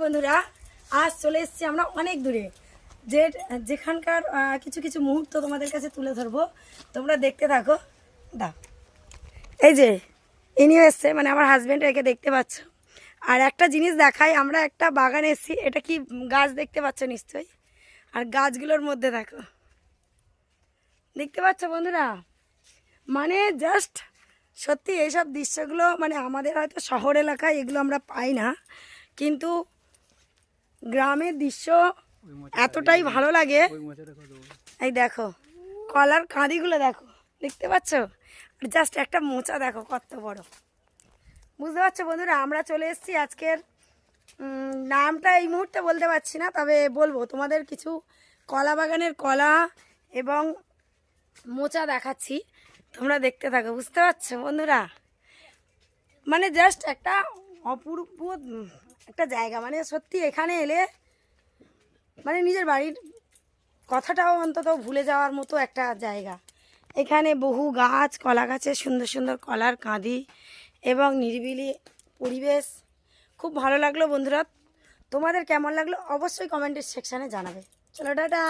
বন্ধুরা আজ চলে এসেছি আমরা অনেক দূরে, যেখানকার কিছু কিছু মুহূর্ত তোমাদের কাছে তুলে ধরবো। তোমরা দেখতে থাকো। এই যে ইনিও এসছে, মানে আমার হাজব্যান্ড, একে দেখতে পাচ্ছ। আর একটা জিনিস দেখাই, আমরা একটা বাগানে এসেছি। এটা কি গাছ দেখতে পাচ্ছ নিশ্চয়ই। আর গাছগুলোর মধ্যে দেখো, দেখতে পাচ্ছ বন্ধুরা, মানে জাস্ট সত্যি এইসব দৃশ্যগুলো মানে আমাদের হয়তো শহর এলাকায় এগুলো আমরা পাই না, কিন্তু গ্রামের দৃশ্য এতটাই ভালো লাগে। এই দেখো কলার কাঁদিগুলো দেখো, দেখতে পাচ্ছ। আর জাস্ট একটা মোচা দেখো কত বড়, বুঝতে পারছো বন্ধুরা। আমরা চলে এসেছি আজকের নামটা এই মুহূর্তে বলতে পারছি না, তবে বলবো তোমাদের কিছু কলা বাগানের কলা এবং মোচা দেখাচ্ছি। তোমরা দেখতে থাকো, বুঝতে পারছো বন্ধুরা। মানে জাস্ট একটা অপূর্ব একটা জায়গা, মানে সত্যি এখানে এলে মানে নিজের বাড়ির কথাটাও অন্তত ভুলে যাওয়ার মতো একটা জায়গা। এখানে বহু গাছ, কলা গাছের সুন্দর সুন্দর কলার কাঁদি এবং নিরিবিলি পরিবেশ, খুব ভালো লাগলো বন্ধুরা। তোমাদের কেমন লাগলো অবশ্যই কমেন্টের সেকশানে জানাবে। চলো টাটা।